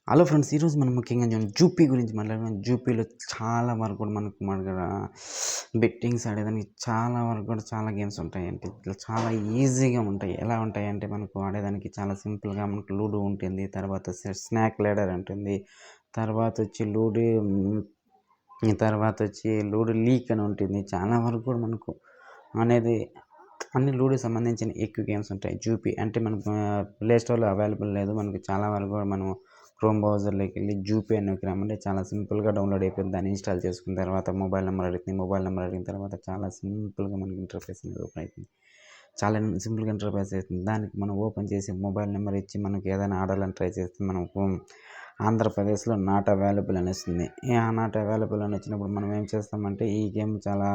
Hello friends, ఈరోజు మనం ముఖ్యంగా జూపీ గురించి మాట్లాడుకున్నాం. జూపీలో చాలా వరకు కూడా మన దగ్గర బెట్టింగ్స్ ఆడేదానికి చాలా వరకు కూడా చాలా గేమ్స్ ఉంటాయండి. ఇట్లా చాలా ఈజీగా ఉంటాయి. ఎలా ఉంటాయంటే మనకు ఆడేదానికి చాలా సింపుల్గా మనకు లూడో ఉంటుంది. తర్వాత స్నాక్ ల్యాడర్ ఉంటుంది. తర్వాత వచ్చి తర్వాత వచ్చి లూడో లీక్ అని ఉంటుంది. చాలా వరకు కూడా మనకు అనేది అన్ని లూడోకి సంబంధించిన ఎక్కువ గేమ్స్ ఉంటాయి. జూపీ అంటే మనకు ప్లే స్టోర్‌లో అవైలబుల్ లేదు. మనకు చాలా వరకు కూడా మనం క్రోమ్ బ్రౌజర్‌లోకి వెళ్ళి జూపీ అని నొక్కినామంటే చాలా సింపుల్‌గా డౌన్‌లోడ్ అయిపోతుంది. దాన్ని ఇన్‌స్టాల్ చేసుకున్న తర్వాత మొబైల్ నెంబర్ అడుగుతుంది. మొబైల్ నెంబర్ అడిగిన తర్వాత చాలా సింపుల్‌గా మనకి ఇంటర్ఫేస్ అనేది ఓపెన్ అవుతుంది. చాలా సింపుల్‌గా ఇంటర్ఫేస్ అవుతుంది. దానికి మనం ఓపెన్ చేసి మొబైల్ నెంబర్ ఇచ్చి మనకి ఏదైనా ఆడాలని ట్రై చేస్తే మనకు ఆంధ్రప్రదేశ్‌లో నాట్ అవైలబుల్ అని వస్తుంది. నాట్ అవైలబుల్ అని వచ్చినప్పుడు మనం ఏం చేస్తామంటే ఈ గేమ్ చాలా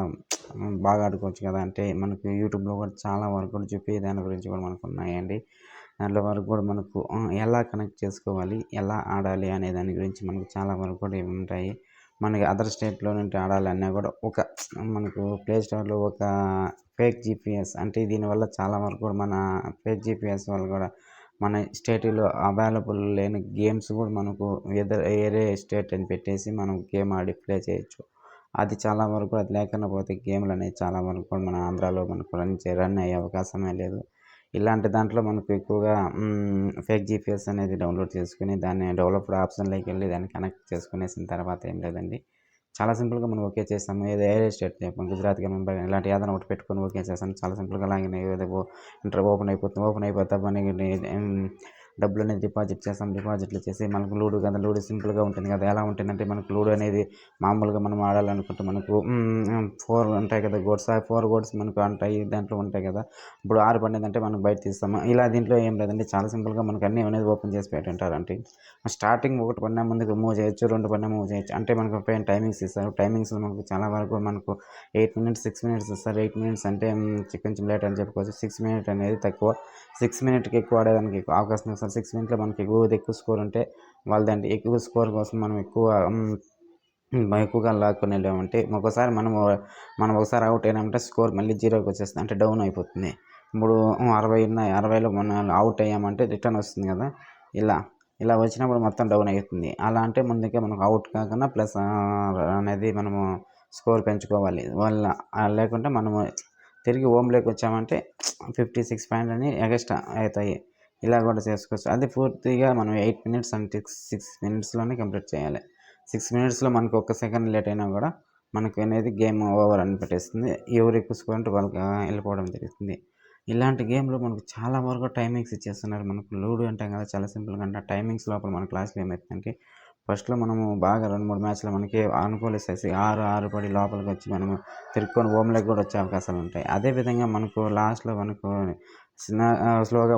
బాగా ఆడుకోవచ్చు కదా! అంటే మనకు యూట్యూబ్‌లో కూడా చాలా వరకు కూడా చెప్పి దాని గురించి కూడా మనకు ఉన్నాయండి. దాంట్లో వరకు కూడా మనకు ఎలా కనెక్ట్ చేసుకోవాలి, ఎలా ఆడాలి అనే దాని గురించి మనకు చాలా వరకు కూడా ఉంటాయి. మనకి అదర్ స్టేట్‌లో నుండి ఆడాలన్నా కూడా మనకు ప్లే స్టోర్‌లో ఒక ఫేక్ జీపీఎస్ అంటే దీనివల్ల చాలా వరకు కూడా మన ఫేక్ జీపీఎస్ వల్ల కూడా మన స్టేటులో అవైలబుల్ లేని గేమ్స్ కూడా మనకు వేరే స్టేట్ అని పెట్టేసి మనం గేమ్ ఆడి ప్లే చేయొచ్చు. అది చాలా వరకు అది లేకుండా పోతే గేమ్‌లు అనేవి చాలా వరకు కూడా మన ఆంధ్రాలో మనకు రన్ అయ్యే అవకాశమే లేదు. ఇలాంటి దాంట్లో మనకు ఎక్కువగా ఫేక్ జీపీఎస్ అనేది డౌన్‌లోడ్ చేసుకొని దాన్ని డెవలప్డ్ ఆప్షన్‌లోకి వెళ్ళి దాన్ని కనెక్ట్ చేసుకునేసిన తర్వాత ఏం లేదండి. చాలా సింపుల్‌గా మనం ఓకే చేస్తాము. ఏ స్టేట్ చెప్పండి, గుజరాత్ గాని, ముంబై గాని ఇలాంటి ఏదైనా ఒకటి పెట్టుకొని ఓకే చేస్తాను. చాలా సింపుల్‌గా లాగిన్ అయ్యేది ఓపెన్ అయిపోతుంది. ఓపెన్ అయిపోతే మనకి డబ్బులనేది డిపాజిట్ చేస్తాం. డిపాజిట్లు చేసి మనకు లూడో కదా! లూడో సింపుల్‌గా ఉంటుంది కదా! ఎలా ఉంటుందంటే మనకు లూడో అనేది మామూలుగా మనం ఆడాలనుకుంటే మనకు 4 ఉంటాయి కదా! గోట్స్. ఆ 4 గోట్స్ మనకు ఉంటాయి. దాంట్లో ఉంటాయి కదా! ఇప్పుడు 6 పడిందంటే మనం బయట తీస్తాము. ఇలా దీంట్లో ఏం లేదండి. చాలా సింపుల్‌గా మనకు అన్నీ అనేది ఓపెన్ చేసి పెట్టింటారు. అంటే స్టార్టింగ్ ఒకటి పడినా ముందుకు మూవ్ చేయొచ్చు. 2 పడినా మూవ్ చేయొచ్చు. అంటే మనకు పైన టైమింగ్స్ ఇస్తారు. టైమింగ్స్‌లో మనకు చాలా వరకు మనకు 8 మినిట్స్, 6 మినిట్స్ ఇస్తారు. 8 మినిట్స్ అంటే కొంచెం లేట్ అని చెప్పుకోవచ్చు. 6 మినిట్ అనేది తక్కువ. 6 మినిట్‌కి ఎక్కువ ఆడేదానికి ఎక్కువ అవకాశం ఇస్తారు. 6 మినిట్‌లో మనకి ఎక్కువ స్కోర్ ఉంటే వాళ్ళదంటే ఎక్కువ స్కోర్ కోసం మనం ఎక్కువగా లాక్కొని వెళ్ళామంటే ఒక్కోసారి మనం ఒకసారి అవుట్ అయినామంటే స్కోర్ మళ్ళీ జీరోకి వచ్చేస్తుంది. అంటే డౌన్ అయిపోతుంది. ఇప్పుడు 60 ఉన్నాయి. 60లో మనం అవుట్ అయ్యామంటే రిటర్న్ వస్తుంది కదా! ఇలా ఇలా వచ్చినప్పుడు మొత్తం డౌన్ అయితుంది. అలా అంటే ముందుకే మనకు అవుట్ కాకుండా ప్లస్ అనేది మనము స్కోర్ పెంచుకోవాలి. లేకుంటే మనము తిరిగి హోమ్‌లోకి వచ్చామంటే 56 పాయింట్స్ అని ఎగస్ట్రా అవుతాయి. ఇలా కూడా చేసుకోవచ్చు. అది పూర్తిగా మనం 8 మినిట్స్ అంటే 6 మినిట్స్‌లోనే కంప్లీట్ చేయాలి. 6 మినిట్స్‌లో మనకు ఒక్క సెకండ్ లేట్ అయినా కూడా మనకు అనేది గేమ్ ఓవర్ అని పెట్టేస్తుంది. ఎవరు ఎక్కువ స్కోర్ అంటే వాళ్ళకి వెళ్ళిపోవడం జరుగుతుంది. ఇలాంటి గేమ్‌లో మనకు చాలా వరకు టైమింగ్స్ ఇచ్చేస్తున్నారు. మనకు లూడో అంటాం కదా! చాలా సింపుల్‌గా అంటే టైమింగ్స్ లోపల మన క్లాస్‌లో ఏమైతుందంటే ఫస్ట్‌లో మనము బాగా 2, 3 మ్యాచ్‌లు మనకి అనుకూలిసేసి 6 పడి లోపలికొచ్చి మనము తిరుక్కొని హోమ్‌లోకి కూడా వచ్చే అవకాశాలుంటాయి. అదేవిధంగా మనకు లాస్ట్‌లో మనకు స్లోగా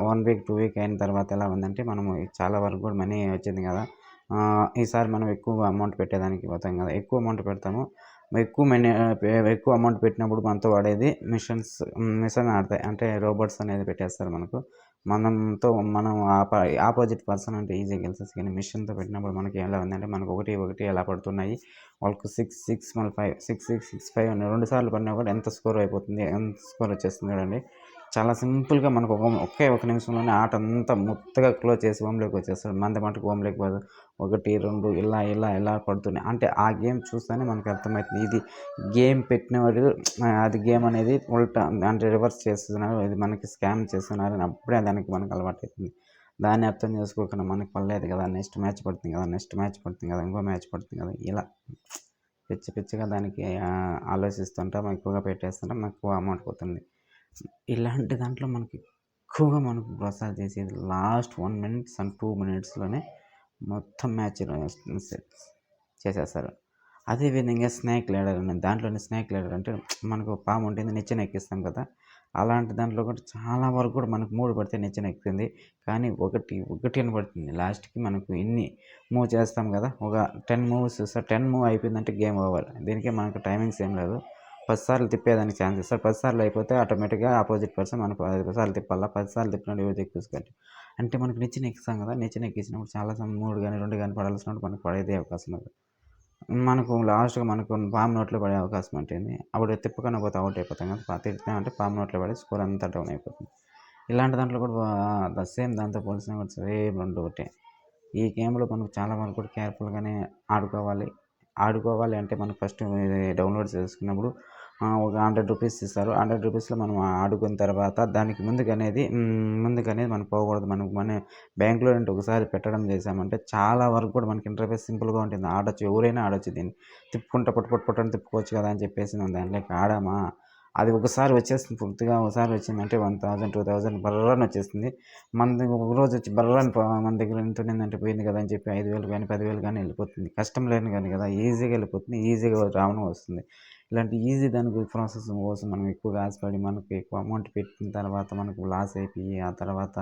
1 వీక్, 2 వీక్ అయిన తర్వాత ఎలా ఉందంటే మనము చాలా వరకు కూడా మనీ వచ్చింది కదా! ఈసారి మనం ఎక్కువ అమౌంట్ పెట్టేదానికి పోతాం కదా! ఎక్కువ అమౌంట్ పెడతాము. ఎక్కువ అమౌంట్ పెట్టినప్పుడు మనతో వాడేది మిషన్ ఆడతాయి. అంటే రోబోట్స్ అనేది పెట్టేస్తారు మనకు. మనం ఆపోజిట్ పర్సన్ అంటే ఈజీగా గెలిచేయొచ్చు. కానీ మిషన్‌తో పెట్టినప్పుడు మనకి ఎలా ఉందంటే మనకు 1, 1 ఎలా పడుతున్నాయి. వాళ్ళకు 6, 6 మళ్ళీ 5, 6, 6, 6, 5 అని 2 సార్లు పడినా కూడా ఎంత స్కోర్ అయిపోతుంది. ఎంత స్కోర్ వచ్చేస్తుంది చూడండి. చాలా సింపుల్‌గా మనకు ఒకే ఒక నిమిషంలోనే ఆట అంతా మొత్తంగా క్లోజ్ చేసి హోమ్‌లోకి వచ్చేస్తాడు. మనది మటుకు హోమ్‌లోకి పోదు. 1, 2 ఇలా పడుతున్నాయి. అంటే ఆ గేమ్ చూస్తేనే మనకు అర్థమవుతుంది. ఇది గేమ్ పెట్టినవాడు అది గేమ్ అనేది ఉల్టా అంటే రివర్స్ చేస్తున్నారు. ఇది మనకి స్కామ్ చేస్తున్నారు అని అప్పుడే దానికి మనకు అలవాటైతుంది. దాన్ని అర్థం చేసుకోకుండా మనకు పడలేదు కదా! నెక్స్ట్ మ్యాచ్ పడుతుంది కదా! నెక్స్ట్ మ్యాచ్ పడుతుంది కదా! ఇంకో మ్యాచ్ పడుతుంది కదా! ఇలా పిచ్చిగా దానికి ఆలోచిస్తుంటాం. ఎక్కువగా పెట్టేస్తుంటాం. ఎక్కువ అమౌంట్ పోతుంది. ఇలాంటి దాంట్లో మనకు ప్రోత్సాహం చేసేది లాస్ట్ 1 మినిట్స్ అండ్ 2 మినిట్స్‌లోనే మొత్తం మ్యాచ్ చేసేస్తారు. అదేవిధంగా స్నేక్ ల్యాడర్ ఉంది. దాంట్లోనే స్నేక్ ల్యాడర్ అంటే మనకు పాము ఉంటుంది. నిచ్చెన ఎక్కిస్తాం కదా! అలాంటి దాంట్లో కూడా చాలా వరకు కూడా మనకు 3 పడితే నిచ్చెన ఎక్కుతుంది. కానీ ఒకటి అని పడుతుంది. లాస్ట్‌కి మనకు ఎన్ని మూవ్ చేస్తాం కదా! ఒక 10 మూవ్స్ 10 మూవ్ అయిపోయిందంటే గేమ్ ఓవర్. దీనికే మనకు టైమింగ్స్ ఏం లేదు. 10 సార్లు తిప్పేదానికి ఛాన్స్ ఇస్తారు. 10 సార్లు అయిపోతే ఆటోమేటిక్‌గా ఆపోజిట్ పర్సన్ మనకు 10 సార్లు తిప్పాలా. 10 సార్లు తిప్పినోడు ఎవరు ఎక్కువ స్కోర్ అంటే మనకు నిచ్చెన ఎక్కుతాం కదా! నిచ్చెన ఎక్కించినప్పుడు చాలా 3 గాని, 2 గాని పడాల్సినప్పుడు మనకు పడేదే అవకాశం లేదు. మనకు లాస్ట్‌గా మనకు పాము నోట్లో పడే అవకాశం ఉంటుంది. అప్పుడు తిప్పకుండా పోతే ఔట్ అయిపోతాం కదా! తిప్పామంటే పాము నోట్లో పడి స్కోర్ అంతా డౌన్ అయిపోతుంది. ఇలాంటి దాంట్లో కూడా సేమ్ దాంతో పోల్చినా కూడా సేమ్ 2 ఒకటే. ఈ గేమ్‌లో మనకు చాలా వరకు కూడా కేర్‌ఫుల్‌గానే ఆడుకోవాలి. ఆడుకోవాలి అంటే మనం ఫస్ట్ ఇది డౌన్‌లోడ్ చేసుకున్నప్పుడు ఒక రూ. 100 ఇస్తారు. రూ. 100లో మనం ఆడుకున్న తర్వాత దానికి ముందుకనేది మనం పోకూడదు. మన బ్యాంక్‌లో నుండి ఒకసారి పెట్టడం చేశామంటే చాలా వరకు కూడా మనకి ఇంటర్ఫేస్ సింపుల్‌గా ఉంటుంది. ఆడొచ్చు. ఎవరైనా ఆడొచ్చు దీన్ని. తిప్పుకుంటా పట్ అని తిప్పుకోవచ్చు కదా! అని చెప్పేసి మనం దాంట్లోకి ఆడామా, అది ఒకసారి వచ్చేస్తుంది పూర్తిగా. ఒకసారి వచ్చిందంటే 1000, 2000 బర్రని వచ్చేస్తుంది. మనది ఒకరోజు వచ్చి బర్రని మన దగ్గర ఎంత ఉండిందంటే పోయింది కదా! అని చెప్పి 5000 గానీ, 10,000 గానీ వెళ్ళిపోతుంది. కష్టం లేని గాని కదా! ఈజీగా వెళ్ళిపోతుంది. ఈజీగా రావడం వస్తుంది. ఇలాంటి ఈజీ దానికి ప్రాసెస్ కోసం మనం ఎక్కువగా ఆశపడి మనకు ఎక్కువ అమౌంట్ పెట్టిన తర్వాత మనకు లాస్ అయిపోయి ఆ తర్వాత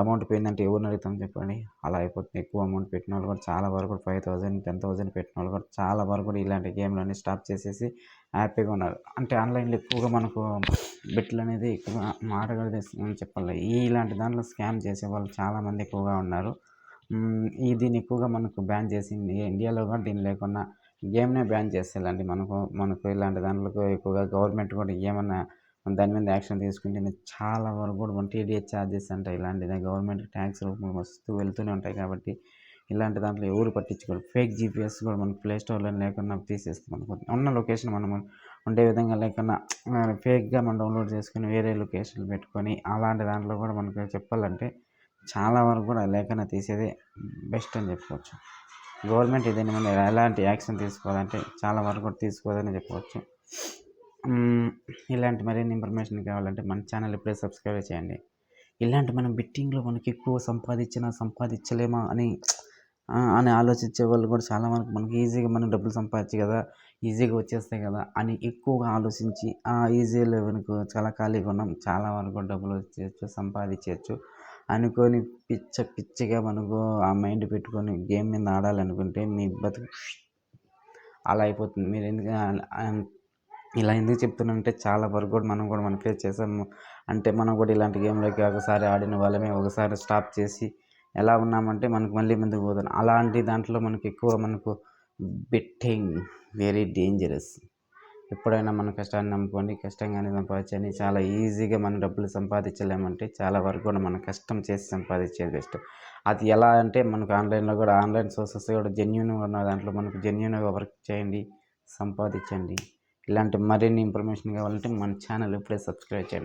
అమౌంట్ పోయిందంటే ఎవరిని అడుగుతాం చెప్పండి? అలా అయిపోతుంది. ఎక్కువ అమౌంట్ పెట్టినోళ్ళు కూడా చాలా వరకు 5000, 10,000 పెట్టినోళ్ళు కూడా చాలా వరకు కూడా ఇలాంటి గేమ్‌లన్నీ స్టాప్ చేసేసి హ్యాపీగా ఉన్నారు. అంటే ఆన్‌లైన్‌లో ఎక్కువగా మనకు బెట్లనేది ఎక్కువగా ఆడకూడదని చెప్పాలి. ఇలాంటి దాంట్లో స్కామ్ చేసేవాళ్ళు చాలామంది ఎక్కువగా ఉన్నారు. దీన్ని ఎక్కువగా మనకు బ్యాన్ చేసింది ఇండియాలో కూడా దీన్ని లేకుండా గేమ్‌నే బ్యాన్ చేసేయాలండి. మనకు ఇలాంటి దాంట్లకు ఎక్కువగా గవర్నమెంట్ కూడా ఏమన్నా దాని మీద యాక్షన్ తీసుకుంటేనే చాలా వరకు కూడా టీడీఎస్ చార్జెస్ అంట ఇలాంటిది గవర్నమెంట్ ట్యాక్స్ రూపంలో వస్తూ వెళ్తూనే ఉంటాయి కాబట్టి ఇలాంటి దాంట్లో ఎవరు పట్టించుకోరు. ఫేక్ జీపీఎస్ కూడా మనకు ప్లే స్టోర్‌లో లేకుండా తీసేస్తుంది. మనకు ఉన్న లొకేషన్ మనం ఉండే విధంగా లేకుండా ఫేక్‌గా మనం డౌన్లోడ్ చేసుకొని వేరే లొకేషన్ పెట్టుకొని అలాంటి దాంట్లో కూడా మనకు చెప్పాలంటే చాలా వరకు కూడా లేకుండా తీసేదే బెస్ట్ అని చెప్పుకోవచ్చు. గవర్నమెంట్ దీని మీద ఎలాంటి యాక్షన్ తీసుకోవాలంటే చాలా వరకు కూడా తీసుకోదని చెప్పవచ్చు. ఇలాంటి మరిన్ని ఇన్ఫర్మేషన్ కావాలంటే మన ఛానల్ ఇప్పుడే సబ్స్క్రైబ్ చేయండి. ఇలాంటి మనం బెట్టింగ్‌లో మనకి ఎక్కువ సంపాదించలేమా అని ఆలోచించే వాళ్ళు కూడా చాలా వరకు మనకి ఈజీగా మనం డబ్బులు సంపాదించచ్చు కదా! ఈజీగా వచ్చేస్తాయి కదా! అని ఎక్కువగా ఆలోచించి ఈజీలో మనకు చాలా ఖాళీగా ఉన్నాం. చాలా వరకు డబ్బులు వచ్చేయచ్చు, సంపాదించచ్చు అనుకోని పిచ్చిగా మనకు ఆ మైండ్ పెట్టుకొని గేమ్ మీద ఆడాలనుకుంటే మీ బతుకు అలా అయిపోతుంది. ఇలా ఎందుకు చెప్తున్నానంటే చాలా వరకు కూడా మనం ఫేస్ చేసాము. అంటే మనం కూడా ఇలాంటి గేమ్‌లోకి ఒకసారి ఆడిన వాళ్ళమే. ఒకసారి స్టాప్ చేసి ఎలా ఉన్నామంటే మనకు మళ్ళీ ముందుకు పోతున్నాం. అలాంటి దాంట్లో మనకు బెట్టింగ్ వెరీ డేంజరస్. ఎప్పుడైనా మన కష్టాన్ని నమ్ముకోండి. కష్టంగానే సంపాదించండి. చాలా ఈజీగా మనం డబ్బులు సంపాదించలేమంటే చాలా వరకు కూడా మనం కష్టం చేసి సంపాదించేది బెస్ట్. అది ఎలా అంటే మనకు ఆన్‌లైన్‌లో కూడా ఆన్‌లైన్ సోర్సెస్ కూడా జెన్యూన్‌గా ఉన్న దాంట్లో మనకు జెన్యూన్‌గా వర్క్ చేయండి. సంపాదించండి. ఇలాంటి మరిన్ని ఇన్ఫర్మేషన్ కావాలంటే మన ఛానల్ ఇప్పుడే సబ్స్క్రైబ్ చేయండి.